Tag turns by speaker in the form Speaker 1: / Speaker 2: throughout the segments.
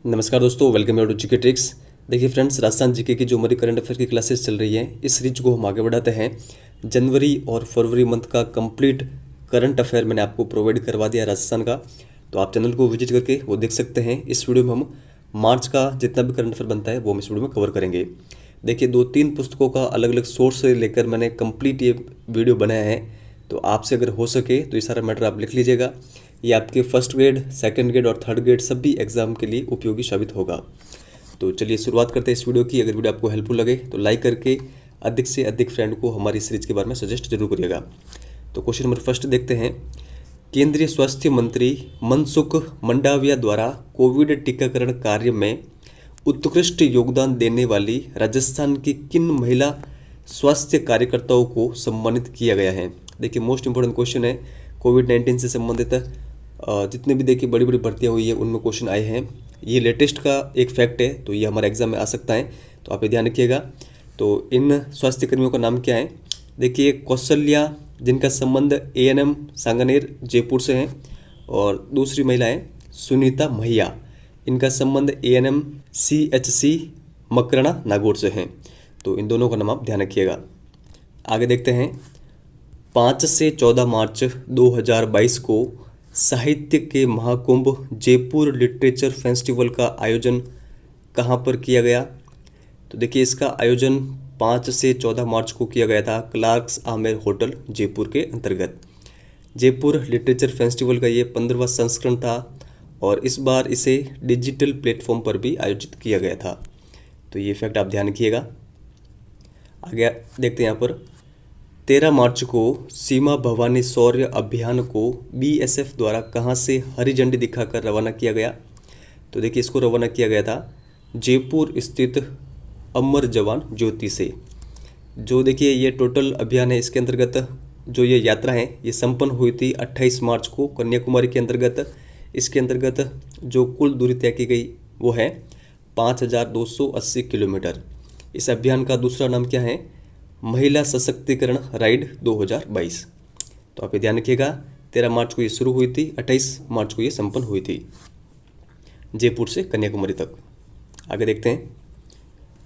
Speaker 1: नमस्कार दोस्तों, welcome to GK tricks. देखिए फ्रेंड्स, राजस्थान जीके की जो हमारी करंट अफेयर की क्लासेस चल रही हैं, इस सीरीज को हम आगे बढ़ाते हैं। जनवरी और फरवरी मंथ का कंप्लीट करंट अफेयर मैंने आपको प्रोवाइड करवा दिया राजस्थान का, तो आप चैनल को विजिट करके वो देख सकते हैं। इस वीडियो में हम मार्च का जितना भी करंट अफेयर बनता है वो हम इस वीडियो में कवर करेंगे। देखिए 2-3 पुस्तकों का अलग अलग सोर्स से लेकर मैंने कंप्लीट ये वीडियो बनाया है, तो आपसे अगर हो सके तो ये सारा मैटर आप लिख लीजिएगा। ये आपके फर्स्ट ग्रेड, सेकंड ग्रेड और थर्ड ग्रेड सभी एग्जाम के लिए उपयोगी साबित होगा। तो चलिए शुरुआत करते हैं इस वीडियो की। अगर वीडियो आपको हेल्पफुल लगे तो लाइक करके अधिक से अधिक फ्रेंड को हमारी सीरीज के बारे में सजेस्ट जरूर करिएगा। तो क्वेश्चन नंबर फर्स्ट देखते हैं। केंद्रीय स्वास्थ्य मंत्री मनसुख मंडाविया द्वारा कोविड टीकाकरण कार्य में उत्कृष्ट योगदान देने वाली राजस्थान की किन महिला स्वास्थ्य कार्यकर्ताओं को सम्मानित किया गया है। देखिए मोस्ट इंपोर्टेंट क्वेश्चन है। कोविड-19 से संबंधित जितने भी देखिए बड़ी बड़ी भर्तियाँ हुई है उनमें क्वेश्चन आए हैं। ये लेटेस्ट का एक फैक्ट है, तो ये हमारे एग्जाम में आ सकता है, तो आप ये ध्यान रखिएगा। तो इन स्वास्थ्य कर्मियों का नाम क्या है। देखिए कौशल्या, जिनका संबंध एएनएम सांगानेर जयपुर से है, और दूसरी महिला है सुनीता महिया, इनका संबंध एएनएम सीएचसी मकराना नागौर से है। तो इन दोनों का नाम आप ध्यान रखिएगा। आगे देखते हैं। 5 से 14 मार्च 2022 को साहित्य के महाकुंभ जयपुर लिटरेचर फेस्टिवल का आयोजन कहाँ पर किया गया। तो देखिए इसका आयोजन 5 से 14 मार्च को किया गया था क्लार्क्स आमेर होटल जयपुर के अंतर्गत। जयपुर लिटरेचर फेस्टिवल का ये 15वां संस्करण था, और इस बार इसे डिजिटल प्लेटफॉर्म पर भी आयोजित किया गया था। तो ये फैक्ट आप ध्यान रखिएगा। आगे देखते हैं यहाँ पर 13 मार्च को सीमा भवानी शौर्य अभियान को बीएसएफ द्वारा कहाँ से हरी झंडी दिखाकर रवाना किया गया। तो देखिए इसको रवाना किया गया था जयपुर स्थित अमर जवान ज्योति से। जो देखिए ये टोटल अभियान है, इसके अंतर्गत जो ये यात्रा है ये संपन्न हुई थी 28 मार्च को कन्याकुमारी के अंतर्गत। इसके अंतर्गत जो कुल दूरी तय की गई वो है 5280 किलोमीटर। इस अभियान का दूसरा नाम क्या है, महिला सशक्तिकरण राइड 2022। तो आप ये ध्यान रखिएगा। 13 मार्च को ये शुरू हुई थी, 28 मार्च को ये संपन्न हुई थी जयपुर से कन्याकुमारी तक। आगे देखते हैं।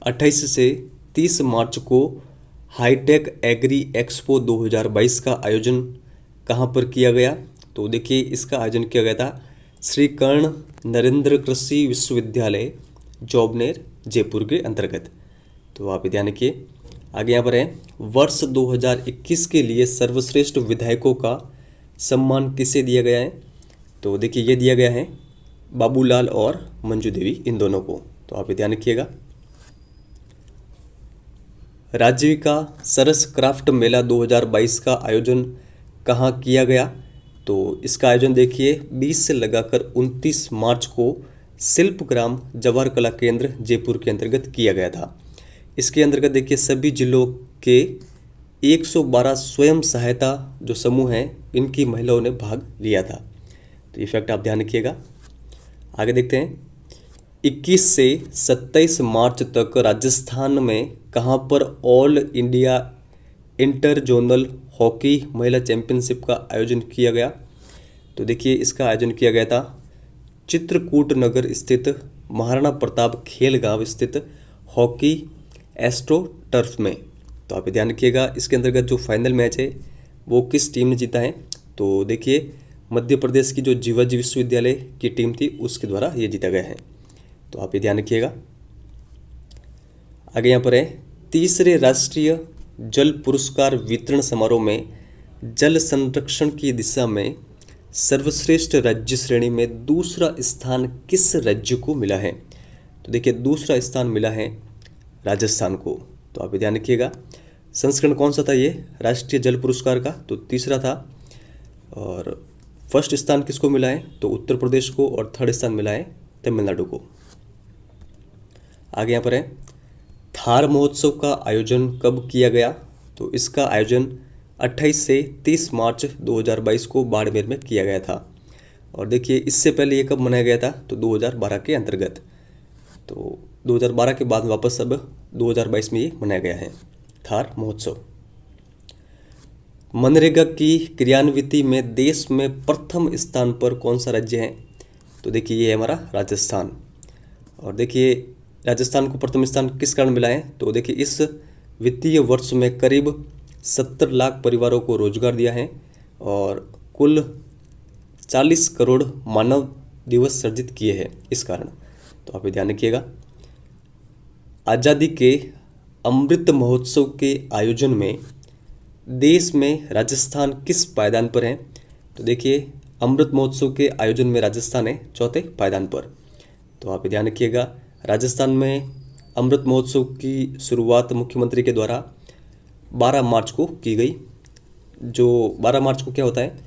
Speaker 1: 28 से 30 मार्च को हाईटेक एग्री एक्सपो 2022 का आयोजन कहाँ पर किया गया। तो देखिए इसका आयोजन किया गया था श्री कर्ण नरेंद्र कृषि विश्वविद्यालय जौबनेर जयपुर के अंतर्गत। तो आप ये ध्यान रखिए। आगे यहाँ पर है, वर्ष 2021 के लिए सर्वश्रेष्ठ विधायकों का सम्मान किसे दिया गया है। तो देखिए ये दिया गया है बाबूलाल और मंजू देवी, इन दोनों को। तो आप ये ध्यान रखिएगा। राजीविका सरस क्राफ्ट मेला 2022 का आयोजन कहाँ किया गया। तो इसका आयोजन देखिए 20 से लगाकर 29 मार्च को शिल्पग्राम जवाहर कला केंद्र जयपुर के अंतर्गत किया गया था। इसके अंतर्गत देखिए सभी जिलों के 112 स्वयं सहायता जो समूह हैं इनकी महिलाओं ने भाग लिया था। तो ये फैक्ट आप ध्यान रखिएगा। आगे देखते हैं। 21 से 27 मार्च तक राजस्थान में कहाँ पर all India inter zonal hockey महिला चैंपियनशिप का आयोजन किया गया। तो देखिए इसका आयोजन किया गया था चित्रकूट नगर स्थित महाराणा प्रताप खेल गांव स्थित हॉकी एस्ट्रो टर्फ में। तो आप ध्यान रखिएगा। इसके अंतर्गत जो फाइनल मैच है वो किस टीम ने जीता है। तो देखिए मध्य प्रदेश की जो जीवाजी विश्वविद्यालय की टीम थी उसके द्वारा ये जीता गया है। तो आप ये ध्यान रखिएगा। आगे यहाँ पर है, तीसरे राष्ट्रीय जल पुरस्कार वितरण समारोह में जल संरक्षण की दिशा में सर्वश्रेष्ठ राज्य श्रेणी में दूसरा स्थान किस राज्य को मिला है। तो देखिए दूसरा स्थान मिला है राजस्थान को। तो आप ध्यान रखिएगा। संस्करण कौन सा था ये राष्ट्रीय जल पुरस्कार का, तो तीसरा था। और फर्स्ट स्थान किसको मिला है, तो उत्तर प्रदेश को, और थर्ड स्थान मिला है तमिलनाडु को। आगे यहाँ पर है, थार महोत्सव का आयोजन कब किया गया। तो इसका आयोजन 28 से 30 मार्च 2022 को बाड़मेर में किया गया था। और देखिए इससे पहले ये कब मनाया गया था, तो 2012 के अंतर्गत। तो 2012 के बाद वापस अब 2022 में ये मनाया गया है थार महोत्सव। मनरेगा की क्रियान्विति में देश में प्रथम स्थान पर कौन सा राज्य है। तो देखिए ये है हमारा राजस्थान। और देखिए राजस्थान को प्रथम स्थान किस कारण मिला है, तो देखिए इस वित्तीय वर्ष में करीब 70 लाख परिवारों को रोजगार दिया है और कुल 40 करोड़ मानव दिवस सर्जित किए हैं इस कारण। तो आप ये ध्यान रखिएगा। आज़ादी के अमृत महोत्सव के आयोजन में देश में राजस्थान किस पायदान पर है, तो देखिए अमृत महोत्सव के आयोजन में राजस्थान है चौथे पायदान पर। तो आप ये ध्यान रखिएगा। राजस्थान में अमृत महोत्सव की शुरुआत मुख्यमंत्री के द्वारा 12 मार्च को की गई। जो 12 मार्च को क्या होता है,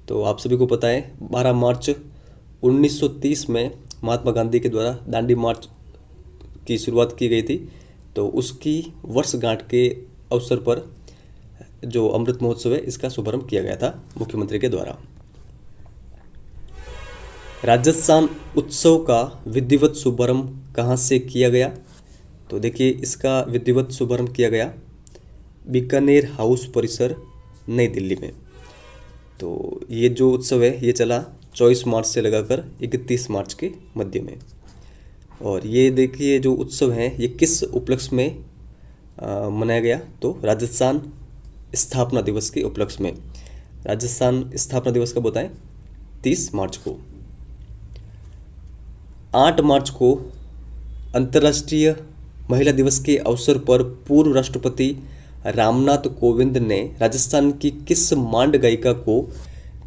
Speaker 1: तो आप सभी को पता है 12 मार्च 1930 में महात्मा गांधी के द्वारा दांडी मार्च की शुरुआत की गई थी। तो उसकी वर्षगांठ के अवसर पर जो अमृत महोत्सव है इसका शुभारंभ किया गया था मुख्यमंत्री के द्वारा। राजस्थान उत्सव का विधिवत शुभारंभ कहाँ से किया गया, तो देखिए इसका विधिवत शुभारंभ किया गया बीकानेर हाउस परिसर नई दिल्ली में। तो ये जो उत्सव है ये चला 24 मार्च से लगाकर 31 मार्च के मध्य में। और ये देखिए जो उत्सव है ये किस उपलक्ष्य में मनाया गया, तो राजस्थान स्थापना दिवस के उपलक्ष्य में। राजस्थान स्थापना दिवस कब होता है, 30 मार्च को। 8 मार्च को अंतर्राष्ट्रीय महिला दिवस के अवसर पर पूर्व राष्ट्रपति रामनाथ कोविंद ने राजस्थान की किस मांड गायिका को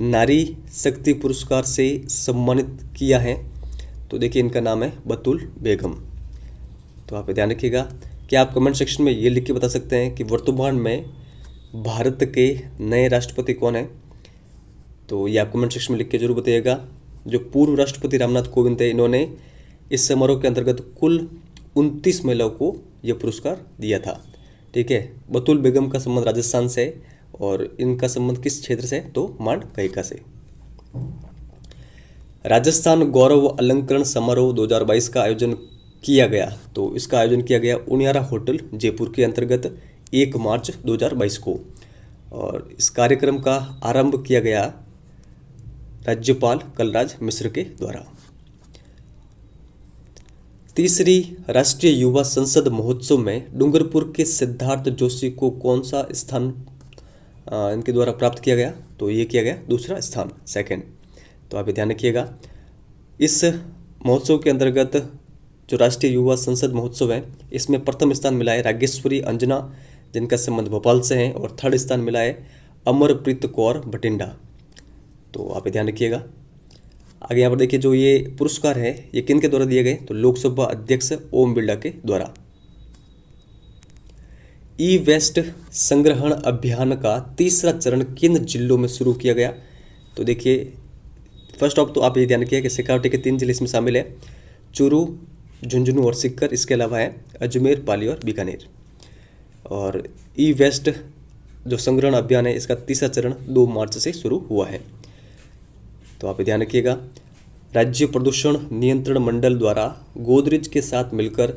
Speaker 1: नारी शक्ति पुरस्कार से सम्मानित किया है, तो देखिए इनका नाम है बतुल बेगम। तो आप ध्यान रखिएगा कि आप कमेंट सेक्शन में ये लिख के बता सकते हैं कि वर्तमान में भारत के नए राष्ट्रपति कौन है, तो ये आप कमेंट सेक्शन में लिख के जरूर बताइएगा। जो पूर्व राष्ट्रपति रामनाथ कोविंद थे इन्होंने इस समारोह के अंतर्गत कुल 29 महिलाओं को यह पुरस्कार दिया था। ठीक है, बतुल बेगम का संबंध राजस्थान से और इनका संबंध किस क्षेत्र से, तो मांड गायिका से। राजस्थान गौरव अलंकरण समारोह 2022 का आयोजन किया गया, तो इसका आयोजन किया गया उनियारा होटल जयपुर के अंतर्गत 1 मार्च 2022 को। और इस कार्यक्रम का आरंभ किया गया राज्यपाल कलराज मिश्र के द्वारा। तीसरी राष्ट्रीय युवा संसद महोत्सव में डूंगरपुर के सिद्धार्थ जोशी को कौन सा स्थान इनके द्वारा प्राप्त किया गया, तो ये किया गया दूसरा स्थान, सेकंड। तो आप ध्यान रखिएगा। इस महोत्सव के अंतर्गत जो राष्ट्रीय युवा संसद महोत्सव है इसमें प्रथम स्थान मिला है रागेश्वरी अंजना जिनका संबंध भोपाल से है, और थर्ड स्थान मिला है अमरप्रीत कौर भटिंडा। तो आप ध्यान रखिएगा। आगे यहाँ पर देखिए जो ये पुरस्कार है ये किन के द्वारा दिए गए, तो लोकसभा अध्यक्ष ओम बिरला के द्वारा। ई वेस्ट संग्रहण अभियान का तीसरा चरण किन जिलों में शुरू किया गया, तो देखिए फर्स्ट ऑफ तो आप ये ध्यान रखिए कि शेखावटी के 3 जिले इसमें शामिल है, चूरू, झुंझुनू और सीकर। इसके अलावा है अजमेर, पाली और बीकानेर। और ई वेस्ट जो संग्रहण अभियान है इसका तीसरा चरण 2 मार्च से शुरू हुआ है। तो आप ध्यान रखिएगा। राज्य प्रदूषण नियंत्रण मंडल द्वारा गोदरेज के साथ मिलकर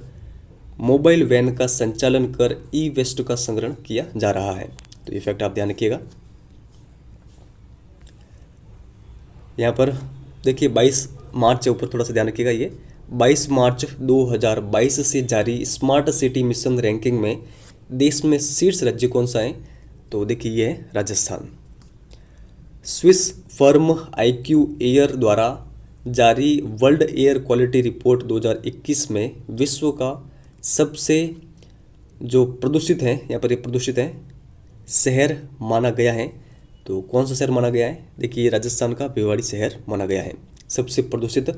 Speaker 1: मोबाइल वैन का संचालन कर ई वेस्ट का संग्रहण किया जा रहा है। तो ये फैक्ट आप ध्यान रखिएगा। यहाँ पर देखिए 22 मार्च के ऊपर थोड़ा सा ध्यान रखिएगा। ये 22 मार्च 2022 से जारी स्मार्ट सिटी मिशन रैंकिंग में देश में शीर्ष राज्य कौन सा है, तो देखिए ये है Rajasthan. Swiss firm IQ air द्वारा जारी वर्ल्ड एयर क्वालिटी रिपोर्ट 2021 में विश्व का सबसे जो प्रदूषित है, यहाँ पर ये प्रदूषित है शहर माना गया है। तो कौन सा शहर माना गया है, देखिए ये राजस्थान का भिवाड़ी शहर माना गया है सबसे प्रदूषित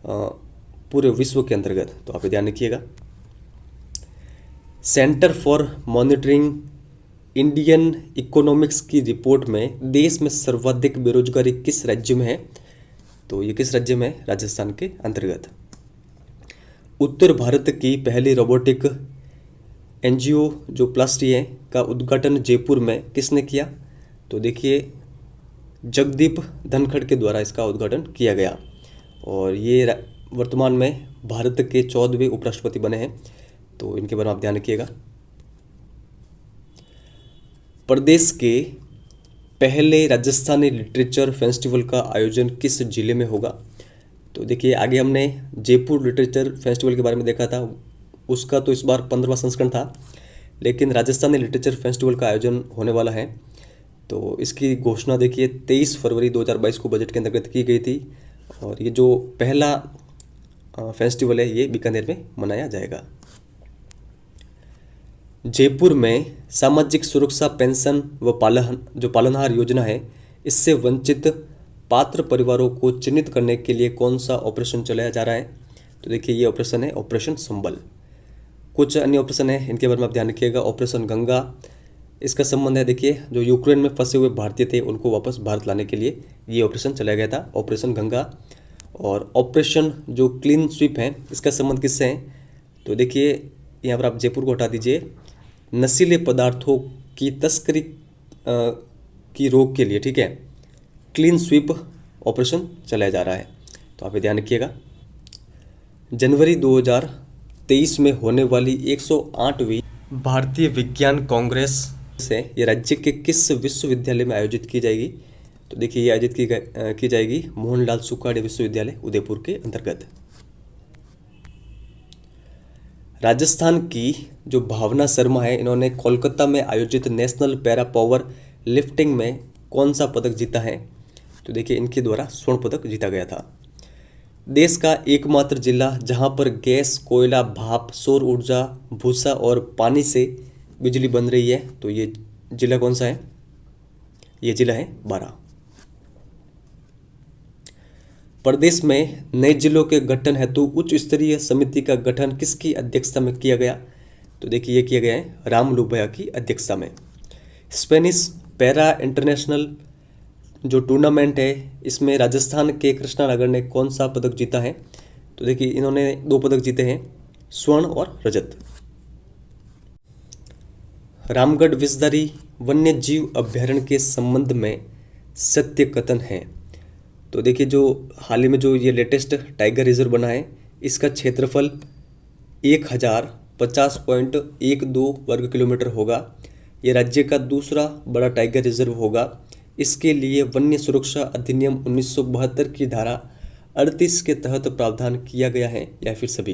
Speaker 1: पूरे विश्व के अंतर्गत। तो आप ध्यान रखिएगा। Centre for monitoring Indian economics की रिपोर्ट में देश में सर्वाधिक बेरोजगारी किस राज्य में है, तो ये किस राज्य में है, राजस्थान के अंतर्गत। उत्तर भारत की पहली रोबोटिक एंजियोप्लास्टी है का उद्घाटन जयपुर में किसने किया, तो देखिए जगदीप धनखड़ के द्वारा इसका उद्घाटन किया गया। और ये वर्तमान में भारत के 14वें उपराष्ट्रपति बने हैं। तो इनके बारे में आप ध्यान रखिएगा। प्रदेश के पहले राजस्थानी लिटरेचर फेस्टिवल का आयोजन किस जिले में होगा, तो देखिए आगे हमने जयपुर लिटरेचर फेस्टिवल के बारे में देखा था, उसका तो इस बार 15वां संस्करण था, लेकिन राजस्थानी लिटरेचर फेस्टिवल का आयोजन होने वाला है। तो इसकी घोषणा देखिए 23 फरवरी 2022 को बजट के अंतर्गत की गई थी, और ये जो पहला फेस्टिवल है ये बीकानेर में मनाया जाएगा। जयपुर में सामाजिक सुरक्षा पेंशन व पालनहार योजना है, इससे वंचित पात्र परिवारों को चिन्हित करने के लिए कौन सा ऑपरेशन चलाया जा रहा है? तो देखिए ये ऑपरेशन है ऑपरेशन संबल। कुछ अन्य ऑपरेशन है, इनके बारे में आप ध्यान रखिएगा। ऑपरेशन गंगा, इसका संबंध है देखिए जो यूक्रेन में फंसे हुए भारतीय थे उनको वापस भारत लाने के लिए ये ऑपरेशन चलाया गया था, ऑपरेशन गंगा। और ऑपरेशन जो क्लीन स्वीप है, इसका संबंध किससे है? तो देखिए यहाँ पर आप जयपुर को हटा दीजिए, नशीले पदार्थों की तस्करी की रोक के लिए, ठीक है, क्लीन स्वीप ऑपरेशन चलाया जा रहा है, तो आप ये ध्यान रखिएगा। जनवरी 2023 में होने वाली 108वीं भारतीय विज्ञान कांग्रेस से ये राज्य के किस विश्वविद्यालय में आयोजित की जाएगी? तो देखिए ये आयोजित की जाएगी मोहनलाल सुखाड़िया विश्वविद्यालय उदयपुर के अंतर्गत। राजस्थान की जो भावना शर्मा है, इन्होंने कोलकाता में आयोजित नेशनल पैरा पावर लिफ्टिंग में कौन सा पदक जीता है? तो देखिए इनके द्वारा स्वर्ण पदक जीता गया था। देश का एकमात्र जिला जहां पर गैस, कोयला, भाप, सौर ऊर्जा, भूसा और पानी से बिजली बन रही है, तो ये जिला कौन सा है? ये जिला है बारां। प्रदेश में नए जिलों के गठन हेतु उच्च स्तरीय समिति का गठन किसकी अध्यक्षता में किया गया? तो देखिए ये किया गया है राम लुभया की अध्यक्षता में। स्पेनिश पैरा इंटरनेशनल जो टूर्नामेंट है, इसमें राजस्थान के कृष्णा नगर ने कौन सा पदक जीता है? तो देखिए इन्होंने 2 पदक जीते हैं, स्वर्ण और रजत। रामगढ़ विषधारी वन्य जीव अभ्यारण्य के संबंध में सत्य कथन है। तो देखिए जो हाल ही में जो ये लेटेस्ट टाइगर रिजर्व बना है, इसका क्षेत्रफल 1050.12 वर्ग किलोमीटर होगा। ये राज्य का दूसरा बड़ा टाइगर रिजर्व होगा। इसके लिए वन्य सुरक्षा अधिनियम 1972 की धारा 38 के तहत प्रावधान किया गया है, या फिर सभी?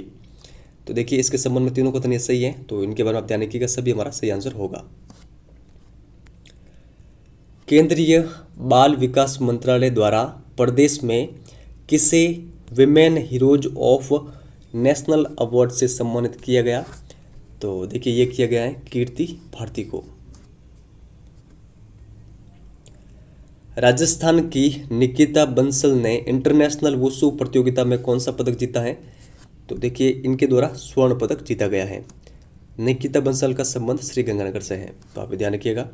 Speaker 1: तो देखिए इसके संबंध में तीनों कथन सही है, तो इनके बारे में आप ध्यान रखिएगा, सभी हमारा सही आंसर होगा। केंद्रीय बाल विकास मंत्रालय द्वारा प्रदेश में किसे women heroes of national award से सम्मानित किया गया? तो देखिए ये किया गया है कीर्ति भारती को। राजस्थान की निकिता बंसल ने इंटरनेशनल वुशु प्रतियोगिता में कौन सा पदक जीता है? तो देखिए इनके द्वारा स्वर्ण पदक जीता गया है। निकिता बंसल का संबंध श्री गंगानगर से है, तो आप ध्यान रखिएगा।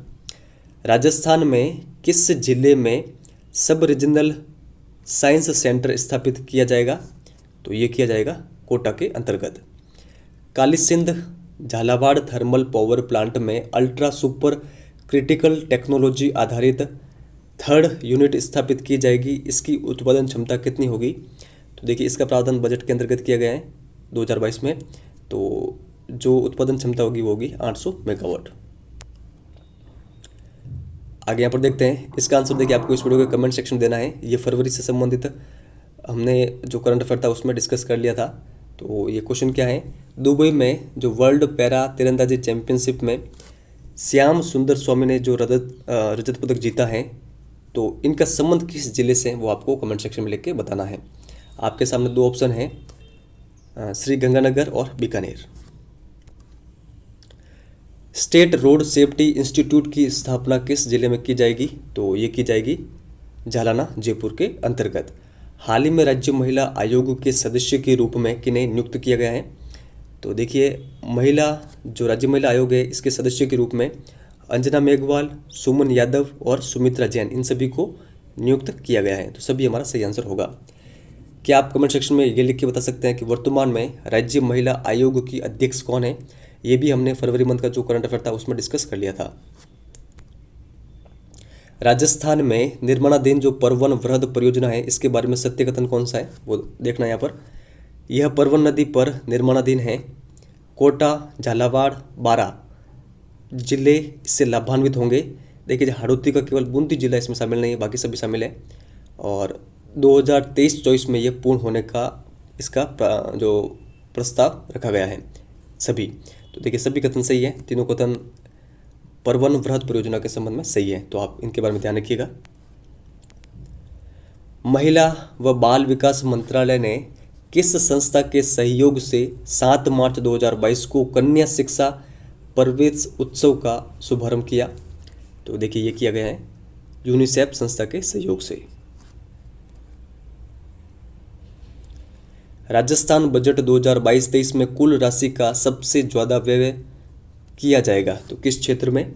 Speaker 1: राजस्थान में किस जिले में सब रीजनल साइंस सेंटर स्थापित किया जाएगा? तो ये किया जाएगा कोटा के अंतर्गत। Kalisindh Jhalawar thermal power plant में अल्ट्रा सुपर क्रिटिकल टेक्नोलॉजी आधारित 3rd यूनिट स्थापित की जाएगी। इसकी उत्पादन क्षमता कितनी होगी? तो देखिए इसका प्रावधान बजट के अंतर्गत किया गया है 2022 में, तो जो उत्पादन क्षमता होगी वो होगी 800 मेगावाट। आगे यहाँ पर देखते हैं, इसका आंसर देखिए आपको इस वीडियो के कमेंट सेक्शन में देना है। ये फरवरी से संबंधित हमने जो करंट अफेयर था उसमें डिस्कस कर लिया था। तो ये क्वेश्चन क्या है, दुबई में जो वर्ल्ड पैरा तीरंदाजी चैंपियनशिप में श्याम सुंदर स्वामी ने जो रजत पदक जीता है, तो इनका संबंध किस जिले से वो आपको कमेंट सेक्शन में लिख के बताना है। आपके सामने 2 ऑप्शन हैं, श्री गंगानगर और Bikaner. State road safety institute की स्थापना किस जिले में की जाएगी? तो ये की जाएगी जालाना जयपुर के अंतर्गत। हाल ही में राज्य महिला आयोग के सदस्य के रूप में किन्हें नियुक्त किया गया है? तो देखिए जो राज्य महिला आयोग है इसके सदस्य के रूप में अंजना मेघवाल, सुमन यादव और सुमित्रा जैन, इन सभी को नियुक्त किया गया है। तो सभी हमारा सही आंसर होगा। क्या आप कमेंट सेक्शन में ये लिख के बता सकते हैं कि वर्तमान में राज्य महिला आयोग की अध्यक्ष कौन है? ये भी हमने फरवरी मंथ का जो करंट अफेयर था उसमें डिस्कस कर लिया था। राजस्थान में निर्माणाधीन जो परवन वृहद परियोजना है, इसके बारे में सत्य कथन कौन सा है वो देखना। यहाँ पर यह परवन नदी पर निर्माणाधीन है। कोटा, झालावाड़, बारां जिले इससे लाभान्वित होंगे। देखिए हाड़ौती का केवल बूंदी जिला इसमें शामिल नहीं है, बाकी सभी शामिल है। और 2023-24 में ये पूर्ण होने का इसका जो प्रस्ताव रखा गया है सभी। तो देखिए सभी कथन सही है, तीनों कथन परवन वृहद परियोजना के संबंध में सही है, तो आप इनके बारे में ध्यान रखिएगा। महिला व बाल विकास मंत्रालय ने किस संस्था के सहयोग से 7 मार्च 2022 को कन्या शिक्षा प्रवेश उत्सव का शुभारंभ किया? तो देखिए ये किया गया है यूनिसेफ संस्था के सहयोग से। राजस्थान बजट 2022-23 में कुल राशि का सबसे ज़्यादा व्यय किया जाएगा तो किस क्षेत्र में?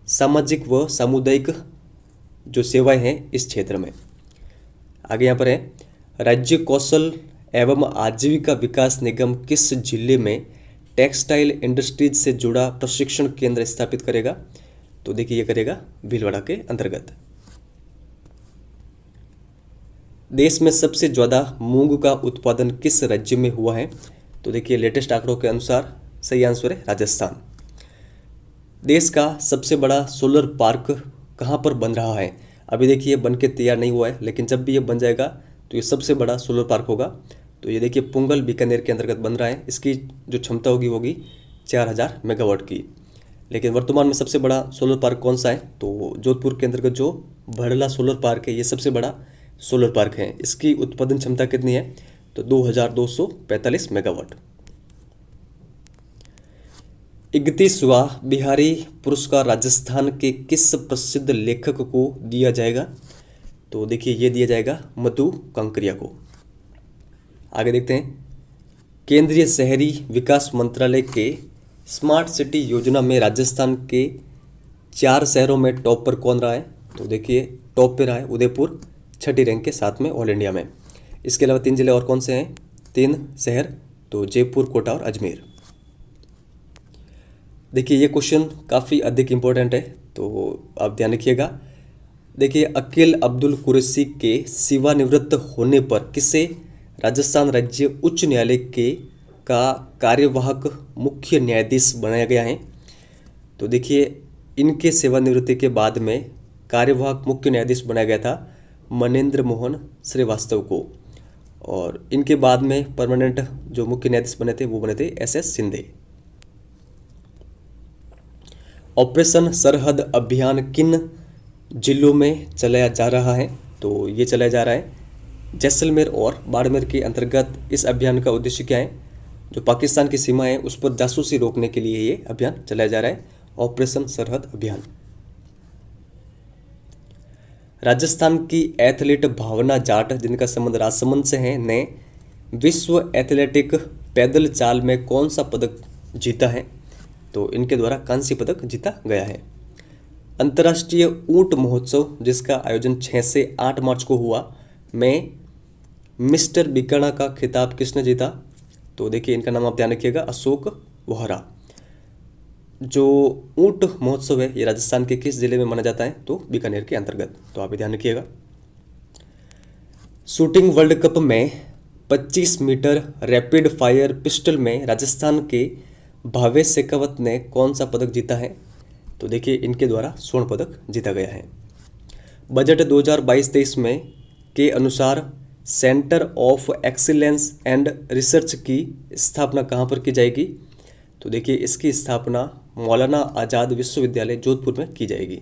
Speaker 1: सामाजिक व सामुदायिक जो सेवाएं हैं इस क्षेत्र में। आगे यहाँ पर है, राज्य कौशल एवं आजीविका विकास निगम किस जिले में टेक्सटाइल इंडस्ट्रीज से जुड़ा प्रशिक्षण केंद्र स्थापित करेगा? तो देखिए ये करेगा भीलवाड़ा के अंतर्गत। देश में सबसे ज़्यादा मूंग का उत्पादन किस राज्य में हुआ है? तो देखिए लेटेस्ट आंकड़ों के अनुसार सही आंसर है राजस्थान। देश का सबसे बड़ा सोलर पार्क कहाँ पर बन रहा है? अभी देखिए बन के तैयार नहीं हुआ है, लेकिन जब भी ये बन जाएगा तो ये सबसे बड़ा सोलर पार्क होगा। तो ये देखिए पुंगल बीकानेर के अंतर्गत बन रहा है। इसकी जो क्षमता होगी 4000 मेगावाट की। लेकिन वर्तमान में सबसे बड़ा सोलर पार्क कौन सा है? तो जोधपुर के अंतर्गत जो भड़ला सोलर पार्क है ये सबसे बड़ा सोलर पार्क है। इसकी उत्पादन क्षमता कितनी है? तो 2245 मेगावाट। 31वां बिहारी पुरस्कार राजस्थान के किस प्रसिद्ध लेखक को दिया जाएगा? तो देखिए ये दिया जाएगा मधु कांकरिया को। आगे देखते हैं, केंद्रीय शहरी विकास मंत्रालय के स्मार्ट सिटी योजना में राजस्थान के 4 शहरों में टॉप पर कौन रहा है? तो देखिए टॉप पे रहा है उदयपुर, छठी रैंक के साथ में ऑल इंडिया में। इसके अलावा 3 जिले और कौन से हैं? 3 शहर, तो जयपुर, कोटा और अजमेर। देखिए ये क्वेश्चन काफ़ी अधिक इम्पोर्टेंट है, तो आप ध्यान रखिएगा। देखिए अकील अब्दुल कुरैशी के सेवानिवृत्त होने पर किसे राजस्थान राज्य उच्च न्यायालय के का कार्यवाहक मुख्य न्यायाधीश बनाया गया है? तो देखिए इनके सेवानिवृत्ति के बाद में कार्यवाहक मुख्य न्यायाधीश बनाया गया था मनेंद्र मोहन श्रीवास्तव को, और इनके बाद में परमानेंट जो मुख्य न्यायाधीश बने थे वो बने थे SS शिंदे। ऑपरेशन सरहद अभियान किन जिलों में चलाया जा रहा है? तो ये चलाया जा रहा है जैसलमेर और बाड़मेर के अंतर्गत। इस अभियान का उद्देश्य क्या है? जो पाकिस्तान की सीमा है उस पर जासूसी रोकने के लिए ये अभियान चलाया जा रहा है, ऑपरेशन सरहद अभियान। राजस्थान की एथलीट भावना जाट, जिनका संबंध राजसमंद से है, ने विश्व एथलेटिक पैदल चाल में कौन सा पदक जीता है? तो इनके द्वारा कांस्य पदक जीता गया है। अंतर्राष्ट्रीय ऊंट महोत्सव जिसका आयोजन 6 से 8 मार्च को हुआ में मिस्टर बीकाना का खिताब किसने जीता? तो देखिए इनका नाम आप ध्यान रखिएगा, अशोक वोहरा। जो ऊंट महोत्सव है ये राजस्थान के किस जिले में माना जाता है? तो बीकानेर के अंतर्गत, तो आप ध्यान रखिएगा। शूटिंग वर्ल्ड कप में 25 मीटर रैपिड फायर पिस्टल में राजस्थान के भावेश शेखावत ने कौन सा पदक जीता है? तो देखिए इनके द्वारा स्वर्ण पदक जीता गया है। बजट 2022-23 में के अनुसार centre of excellence and research की स्थापना कहाँ पर की जाएगी? तो देखिए इसकी स्थापना मौलाना आज़ाद विश्वविद्यालय जोधपुर में की जाएगी।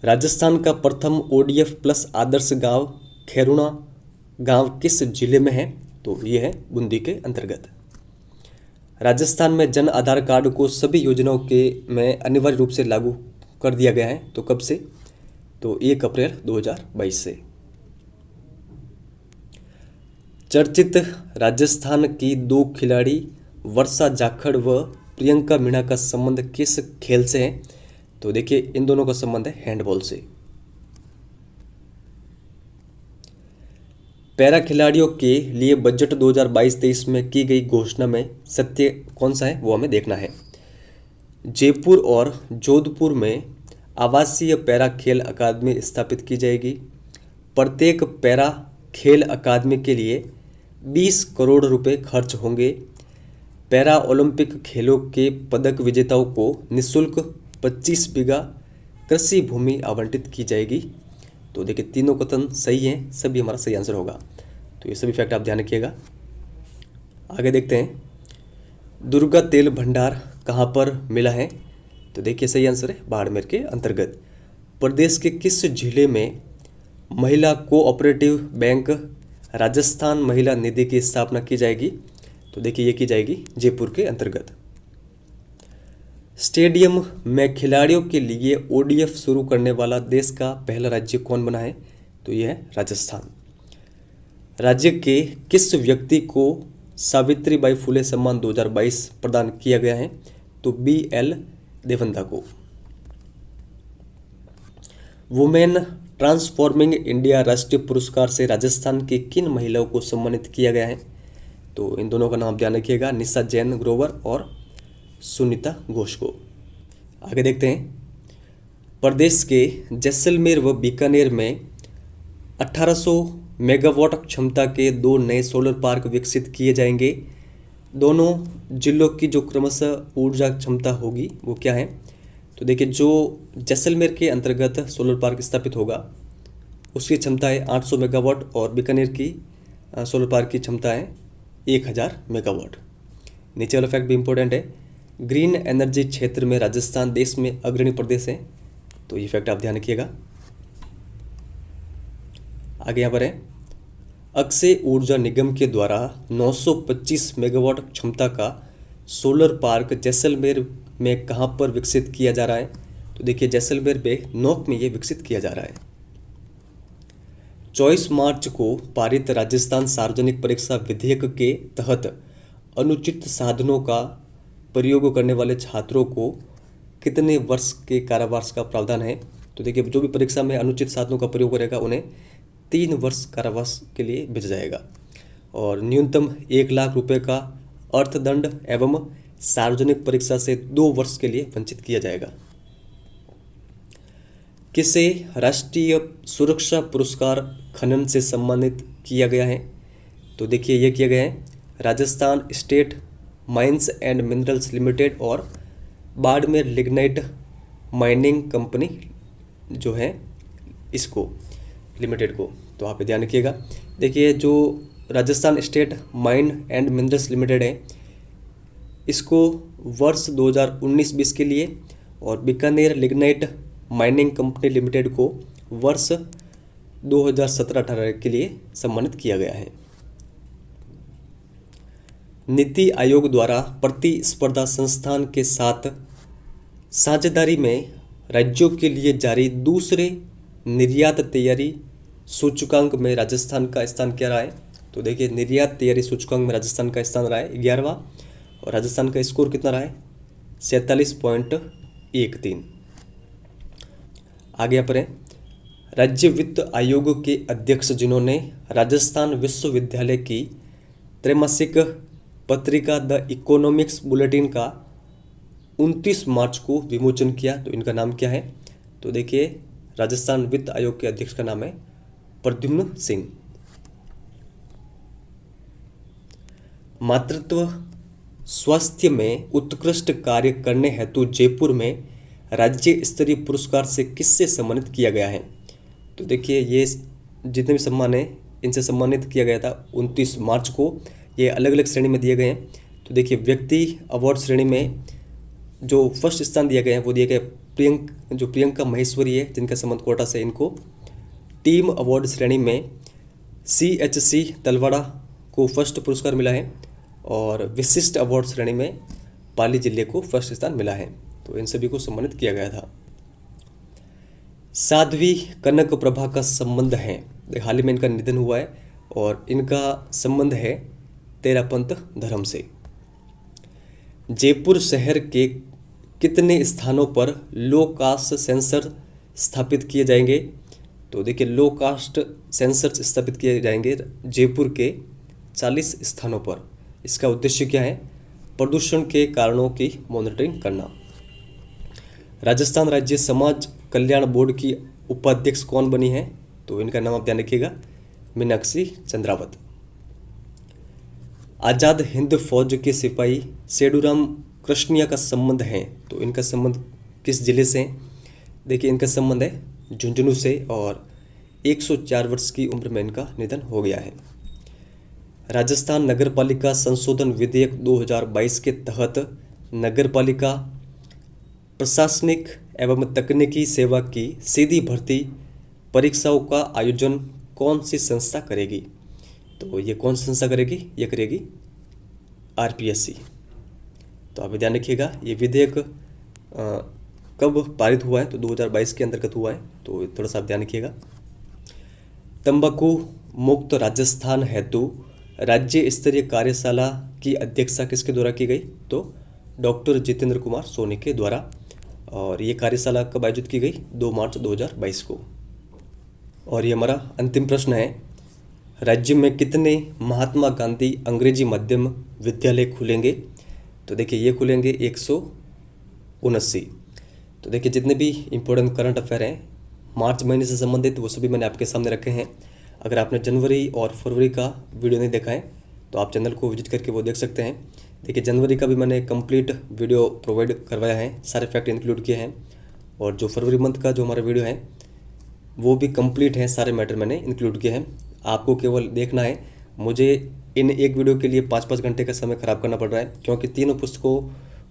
Speaker 1: राजस्थान का प्रथम ODF प्लस आदर्श गांव खैरुणा गांव किस जिले में है? तो ये है बूंदी के अंतर्गत। राजस्थान में जन आधार कार्ड को सभी योजनाओं के में अनिवार्य रूप से लागू कर दिया गया है, तो कब से? तो 1 अप्रैल 2022 से। चर्चित राजस्थान की 2 खिलाड़ी वर्षा जाखड़ व प्रियंका मीणा का संबंध किस खेल से है? तो देखिए इन दोनों का संबंध है हैंडबॉल से। पैरा खिलाड़ियों के लिए बजट 2022-23 में की गई घोषणा में सत्य कौन सा है वो हमें देखना है। जयपुर और जोधपुर में आवासीय पैरा खेल अकादमी स्थापित की जाएगी। प्रत्येक पैरा खेल अकादमी के लिए 20 करोड़ रुपए खर्च होंगे। पैरा ओलंपिक खेलों के पदक विजेताओं को निःशुल्क 25 बीघा कृषि भूमि आवंटित की जाएगी। तो देखिए तीनों कथन सही हैं, सभी हमारा सही आंसर होगा। तो ये सभी फैक्ट आप ध्यान रखिएगा। आगे देखते हैं, दुर्गा तेल भंडार कहाँ पर मिला है? तो देखिए सही आंसर है बाड़मेर के अंतर्गत। प्रदेश के किस जिले में महिला कोऑपरेटिव बैंक राजस्थान महिला निधि की स्थापना की जाएगी? तो देखिए ये की जाएगी जयपुर के अंतर्गत। स्टेडियम में खिलाड़ियों के लिए ओडीएफ शुरू करने वाला देश का पहला राज्य कौन बना है? तो यह है राजस्थान। राज्य के किस व्यक्ति को सावित्रीबाई फुले सम्मान 2022 प्रदान किया गया है? तो BL देवंदा को। वुमेन ट्रांसफॉर्मिंग इंडिया राष्ट्रीय पुरस्कार से राजस्थान की किन महिलाओं को सम्मानित किया गया है? तो इन दोनों का नाम ध्यान रखिएगा, निशा जैन ग्रोवर और सुनीता घोष को। आगे देखते हैं, प्रदेश के जैसलमेर व बीकानेर में 1800 मेगावाट क्षमता के 2 नए सोलर पार्क विकसित किए जाएंगे। दोनों जिलों की जो क्रमशः ऊर्जा क्षमता होगी वो क्या है? तो देखिए जो जैसलमेर के अंतर्गत सोलर पार्क स्थापित होगा उसकी क्षमता है 800 मेगावाट और बीकानेर की सोलर पार्क की क्षमता है 1000 मेगावाट। नीचे वाला फैक्ट भी इम्पोर्टेंट है, ग्रीन एनर्जी क्षेत्र में राजस्थान देश में अग्रणी प्रदेश है। तो ये फैक्ट आप ध्यान रखिएगा। आगे यहाँ पर है, अक्षय ऊर्जा निगम के द्वारा 925 मेगावाट क्षमता का सोलर पार्क जैसलमेर में कहाँ पर विकसित किया जा रहा है? तो देखिए जैसलमेर में नोक में ये विकसित किया जा रहा है। 24 मार्च को पारित राजस्थान सार्वजनिक परीक्षा विधेयक के तहत अनुचित साधनों का प्रयोग करने वाले छात्रों को कितने वर्ष के कारावास का प्रावधान है? तो देखिए जो भी परीक्षा में अनुचित साधनों का प्रयोग करेगा उन्हें 3 वर्ष कारावास के लिए भेजा जाएगा और न्यूनतम 1 लाख रुपए का अर्थदंड एवं सार्वजनिक परीक्षा से 2 वर्ष के लिए वंचित किया जाएगा। किसे राष्ट्रीय सुरक्षा पुरस्कार खनन से सम्मानित किया गया है? तो देखिए ये किया गया है Rajasthan state mines and minerals limited और बाड़मेर लिग्नाइट माइनिंग कंपनी जो है इसको लिमिटेड को। तो आप ध्यान रखिएगा। देखिए जो Rajasthan state mine and minerals limited है इसको वर्ष 2019-20 के लिए और Bikaner lignite mining company limited को वर्ष 2017-18 के लिए सम्मानित किया गया है। नीति आयोग द्वारा प्रतिस्पर्धा संस्थान के साथ साझेदारी में राज्यों के लिए जारी दूसरे निर्यात तैयारी सूचकांक में राजस्थान का स्थान क्या रहा है? तो देखिए निर्यात तैयारी सूचकांक में राजस्थान का स्थान रहा है 11वां और राजस्थान का स्कोर कितना रहा है? 47.13। आगे यहाँ पर है, राज्य वित्त आयोग के अध्यक्ष जिन्होंने राजस्थान विश्वविद्यालय की त्रैमासिक पत्रिका द इकोनॉमिक्स बुलेटिन का 29 मार्च को विमोचन किया, तो इनका नाम क्या है? तो देखिए राजस्थान वित्त आयोग के अध्यक्ष का नाम है प्रद्युम्न सिंह। मातृत्व स्वास्थ्य में उत्कृष्ट कार्य करने हेतु जयपुर में राज्य स्तरीय पुरस्कार से किससे सम्मानित किया गया है? तो देखिए ये जितने भी सम्मान हैं इनसे सम्मानित किया गया था 29 मार्च को। ये अलग अलग श्रेणी में दिए गए हैं। तो देखिए व्यक्ति अवार्ड श्रेणी में जो फर्स्ट स्थान दिया गया है वो दिया गया प्रियंका महेश्वरी है जिनका संबंध कोटा से। इनको टीम अवार्ड श्रेणी में CHC तलवाड़ा को फर्स्ट पुरस्कार मिला है और विशिष्ट अवार्ड श्रेणी में पाली जिले को फर्स्ट स्थान मिला है। तो इन सभी को सम्मानित किया गया था। साध्वी कनक प्रभा का संबंध है, हाल ही में इनका निधन हुआ है और इनका संबंध है तेरापंथ धर्म से। जयपुर शहर के कितने स्थानों पर लो कास्ट सेंसर स्थापित किए जाएंगे? तो देखिए लो कास्ट सेंसर स्थापित किए जाएंगे जयपुर के 40 स्थानों पर। इसका उद्देश्य क्या है? प्रदूषण के कारणों की मॉनिटरिंग करना। राजस्थान राज्य समाज कल्याण बोर्ड की उपाध्यक्ष कौन बनी है? तो इनका नाम आप ध्यान रखिएगा, मीनाक्षी चंद्रावत। आज़ाद हिंद फौज के सिपाही सेडूराम कृष्णिया का संबंध है, तो इनका संबंध किस जिले से है? देखिए इनका संबंध है झुंझुनू से और 104 वर्ष की उम्र में इनका निधन हो गया है। राजस्थान नगरपालिका संशोधन विधेयक 2022 के तहत नगरपालिका प्रशासनिक एवं तकनीकी सेवा की सीधी भर्ती परीक्षाओं का आयोजन कौन सी संस्था करेगी? तो ये कौन सी संस्था करेगी? ये करेगी आरपीएससी। तो आप ध्यान रखिएगा, ये विधेयक कब पारित हुआ है? तो 2022 के अंतर्गत हुआ है, तो थोड़ा सा आप ध्यान रखिएगा। तंबाकू मुक्त राजस्थान हेतु राज्य स्तरीय कार्यशाला की अध्यक्षता किसके द्वारा की गई? तो डॉक्टर जितेंद्र कुमार सोनी के द्वारा। और ये कार्यशाला कब आयोजित की गई? 2 मार्च 2022 को। और ये हमारा अंतिम प्रश्न है, राज्य में कितने महात्मा गांधी अंग्रेजी माध्यम विद्यालय खुलेंगे? तो देखिए ये खुलेंगे 179। तो देखिए जितने भी इम्पोर्टेंट करंट अफेयर हैं मार्च महीने से संबंधित वो सभी मैंने आपके सामने रखे हैं। अगर आपने जनवरी और फरवरी का वीडियो नहीं देखा है तो आप चैनल को विजिट करके वो देख सकते हैं। देखिए जनवरी का भी मैंने कंप्लीट वीडियो प्रोवाइड करवाया है, सारे फैक्ट इंक्लूड किए हैं। और जो फरवरी मंथ का जो हमारा वीडियो है वो भी कंप्लीट है, सारे मैटर मैंने इंक्लूड किए हैं। आपको केवल देखना है। मुझे इन एक वीडियो के लिए 5-5 घंटे का समय ख़राब करना पड़ रहा है, क्योंकि तीनों पुस्तकों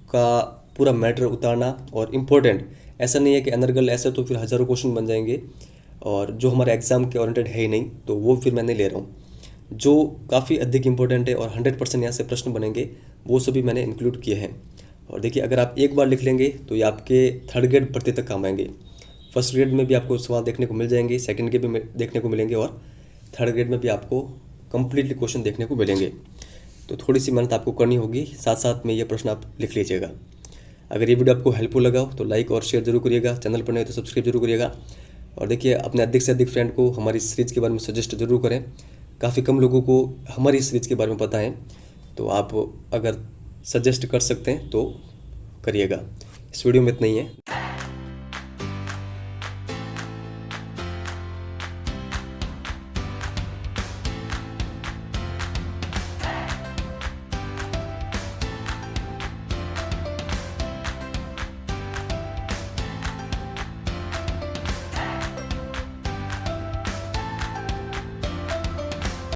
Speaker 1: का पूरा मैटर उतारना और इम्पोर्टेंट ऐसा नहीं है कि अनर्गल, ऐसा तो फिर हज़ारों क्वेश्चन बन जाएंगे और जो हमारे एग्ज़ाम के ओरिएंटेड है ही नहीं, तो वो फिर मैं नहीं ले रहा हूँ। जो काफ़ी अधिक इंपॉर्टेंट है और 100% यहाँ से प्रश्न बनेंगे वो सभी मैंने इंक्लूड किए हैं। और देखिए अगर आप एक बार लिख लेंगे तो ये आपके 3rd ग्रेड भर्ती तक काम आएंगे। फर्स्ट ग्रेड में भी आपको सवाल देखने को मिल जाएंगे, सेकंड ग्रेड में देखने को मिलेंगे और 3rd ग्रेड में भी आपको कंप्लीटली क्वेश्चन देखने को मिलेंगे। तो थोड़ी सी मेहनत आपको करनी होगी, साथ साथ में ये प्रश्न आप लिख लीजिएगा। अगर ये वीडियो आपको हेल्पफुल लगा हो तो लाइक और शेयर जरूर करिएगा, चैनल पर नए तो सब्सक्राइब जरूर करिएगा। और देखिए अपने अधिक से अधिक फ्रेंड को हमारी सीरीज़ के बारे में सजेस्ट जरूर करें। काफ़ी कम लोगों को हमारी सीरीज़ के बारे में पता है, तो आप अगर सजेस्ट कर सकते हैं तो करिएगा। इस वीडियो में इतना ही है।